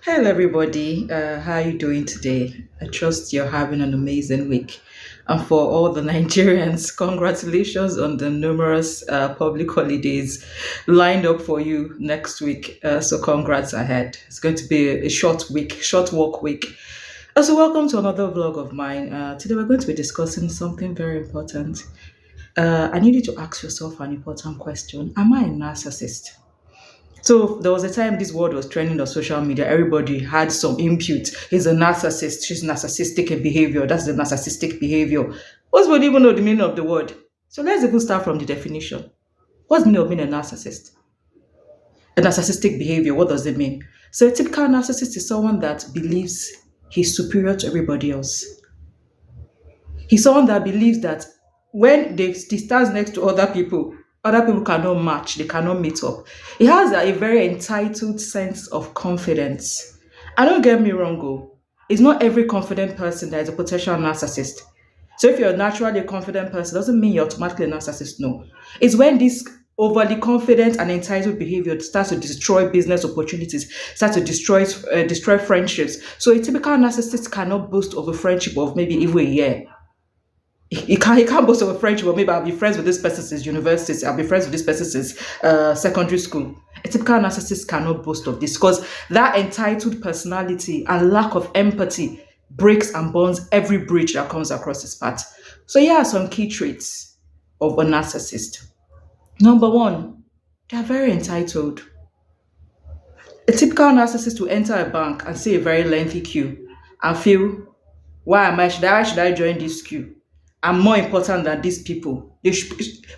Hello, everybody. How are you doing today? I trust you're having an amazing week. And for all the Nigerians, congratulations on the numerous public holidays lined up for you next week. So, congrats ahead. It's going to be a short week, short work week. So, welcome to another vlog of mine. Today, we're going to be discussing something very important. I need you to ask yourself an important question. Am I a narcissist? So there was a time this word was trending on social media. Everybody had some input. He's a narcissist. She's narcissistic in behavior. That's the narcissistic behavior. Most people even know the meaning of the word. So let's even start from the definition. What's the meaning of being a narcissist? A narcissistic behavior, what does it mean? So a typical narcissist is someone that believes he's superior to everybody else. He's someone that believes that when he stands next to other people cannot match, they cannot meet up. He has a very entitled sense of confidence. And don't get me wrong, it's not every confident person that is a potential narcissist. So if you're naturally a confident person, doesn't mean you're automatically a narcissist. No. It's when this overly confident and entitled behavior starts to destroy business opportunities, starts to destroy friendships. So a typical narcissist cannot boast of a friendship of maybe even a year. He can't boast of a friendship, but maybe I'll be friends with this person since university, I'll be friends with this person since secondary school. A typical narcissist cannot boast of this because that entitled personality and lack of empathy breaks and burns every bridge that comes across his path. So here are some key traits of a narcissist. Number one, they are very entitled. A typical narcissist will enter a bank and see a very lengthy queue and feel, why should I join this queue? I'm more important than these people.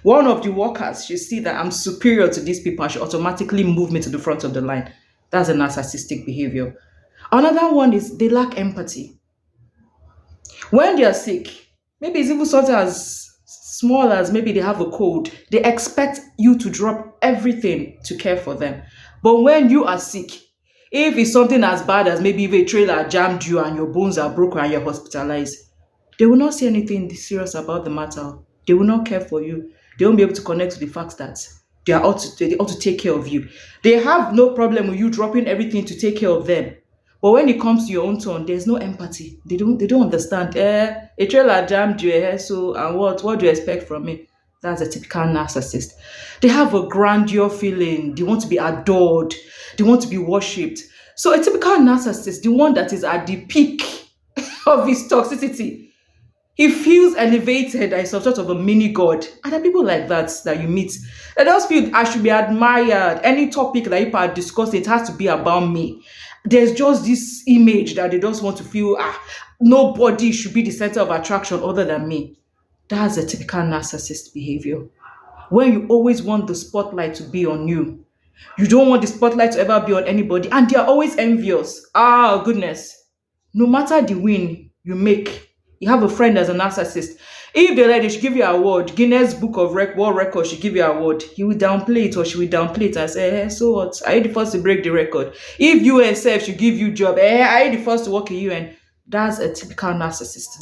One of the workers should see that I'm superior to these people and should automatically move me to the front of the line. That's a narcissistic behavior. Another one is they lack empathy. When they are sick, maybe it's even something as small as maybe they have a cold, they expect you to drop everything to care for them. But when you are sick, if it's something as bad as maybe if a trailer jammed you and your bones are broken and you're hospitalized, they will not see anything serious about the matter. They will not care for you. They won't be able to connect to the fact that they ought to take care of you. They have no problem with you dropping everything to take care of them. But when it comes to your own turn, there's no empathy. They don't understand. A trailer jammed you, so and what do you expect from me? That's a typical narcissist. They have a grandeur feeling. They want to be adored. They want to be worshipped. So a typical narcissist, the one that is at the peak of his toxicity, he feels elevated as some sort of a mini god. And there are people like that you meet. They just feel I should be admired. Any topic that people are discussing, it has to be about me. There's just this image that they just want to feel, nobody should be the center of attraction other than me. That's a typical narcissist behavior. When you always want the spotlight to be on you. You don't want the spotlight to ever be on anybody. And they are always envious. Ah, goodness. No matter the win you make, you have a friend as a narcissist. If they should give you an award, Guinness Book of World Record should give you an award, he will downplay it or she will downplay it and say, so what? Are you the first to break the record? If UN self should give you job, are you the first to work in UN? That's a typical narcissist.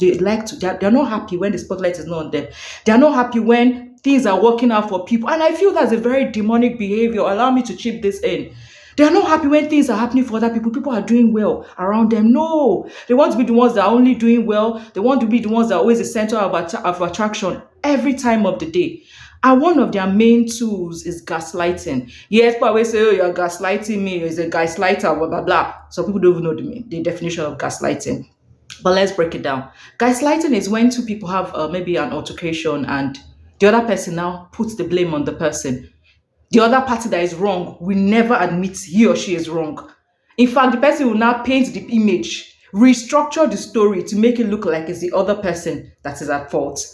They're not happy when the spotlight is not on them. They're not happy when things are working out for people. And I feel that's a very demonic behavior. Allow me to chip this in. They are not happy when things are happening for other people. People are doing well around them. No, they want to be the ones that are only doing well. They want to be the ones that are always the center of attraction every time of the day. And one of their main tools is gaslighting. Yes, people always say, oh, you're gaslighting me. You're a gaslighter, blah, blah, blah. So people don't even know the definition of gaslighting. But let's break it down. Gaslighting is when two people have maybe an altercation and the other person now puts the blame on the person. The other party that is wrong will never admit he or she is wrong. In fact, the person will now paint the image, restructure the story to make it look like it's the other person that is at fault.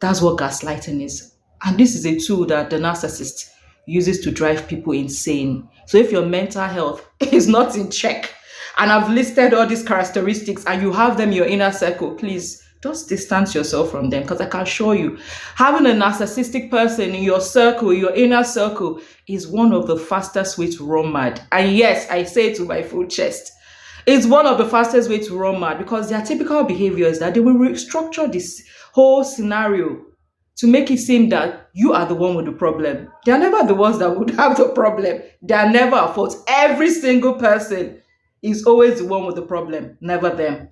That's what gaslighting is. And this is a tool that the narcissist uses to drive people insane. So if your mental health is not in check, and I've listed all these characteristics and you have them in your inner circle, please just distance yourself from them because I can assure you, having a narcissistic person in your circle, your inner circle, is one of the fastest way to run mad. And yes, I say it to my full chest. It's one of the fastest way to run mad because their typical behavior is that they will restructure this whole scenario to make it seem that you are the one with the problem. They are never the ones that would have the problem. They are never at fault. Every single person is always the one with the problem, never them.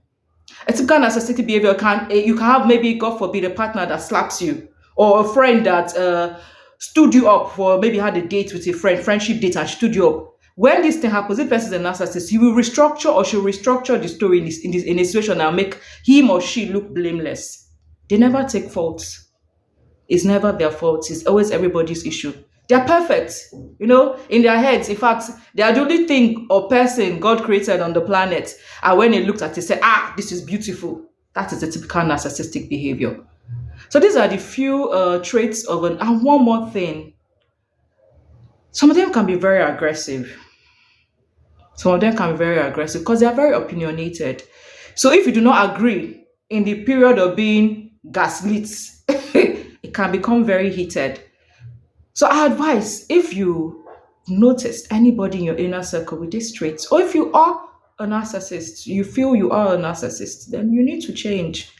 A typical narcissistic behavior you can have, maybe God forbid, a partner that slaps you, or a friend that stood you up, for maybe had a date with a friendship date, and stood you up. When this thing happens, if person is a narcissist, he will restructure or she'll restructure the story in a situation and make him or she look blameless. They never take faults. It's never their fault. It's always everybody's issue. They're perfect, in their heads. In fact, they are the only thing or person God created on the planet. And when they looked at it, said, this is beautiful. That is a typical narcissistic behavior. So these are the few traits of an. And one more thing, some of them can be very aggressive. Some of them can be very aggressive because they are very opinionated. So if you do not agree in the period of being gaslit, it can become very heated. So I advise, if you noticed anybody in your inner circle with these traits, or if you are a narcissist, you feel you are a narcissist, then you need to change,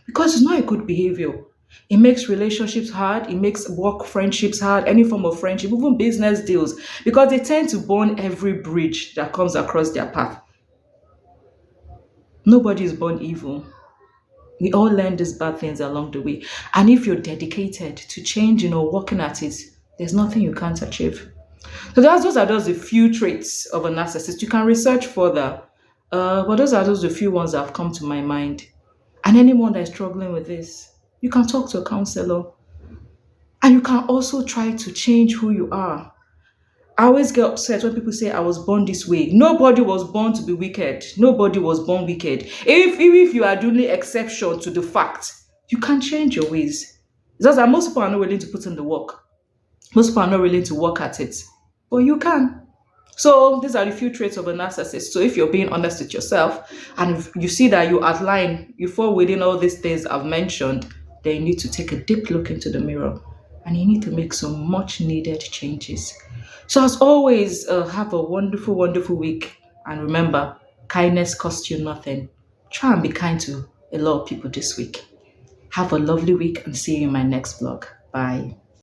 because it's not a good behavior. It makes relationships hard, it makes work friendships hard, any form of friendship, even business deals, because they tend to burn every bridge that comes across their path. Nobody is born evil. We all learn these bad things along the way. And if you're dedicated to changing or working at it, there's nothing you can't achieve. So those are just a few traits of a narcissist. You can research further, but those are just the few ones that have come to my mind. And anyone that is struggling with this, you can talk to a counselor. And you can also try to change who you are. I always get upset when people say I was born this way. Nobody was born to be wicked. Nobody was born wicked. If you are the only exception to the fact, you can change your ways. It's just that most people are not willing to put in the work. Most people are not willing to work at it. But you can. So these are the few traits of a narcissist. So if you're being honest with yourself and if you see that you fall within all these things I've mentioned, then you need to take a deep look into the mirror and you need to make some much needed changes. So as always, have a wonderful, wonderful week. And remember, kindness costs you nothing. Try and be kind to a lot of people this week. Have a lovely week and see you in my next vlog. Bye.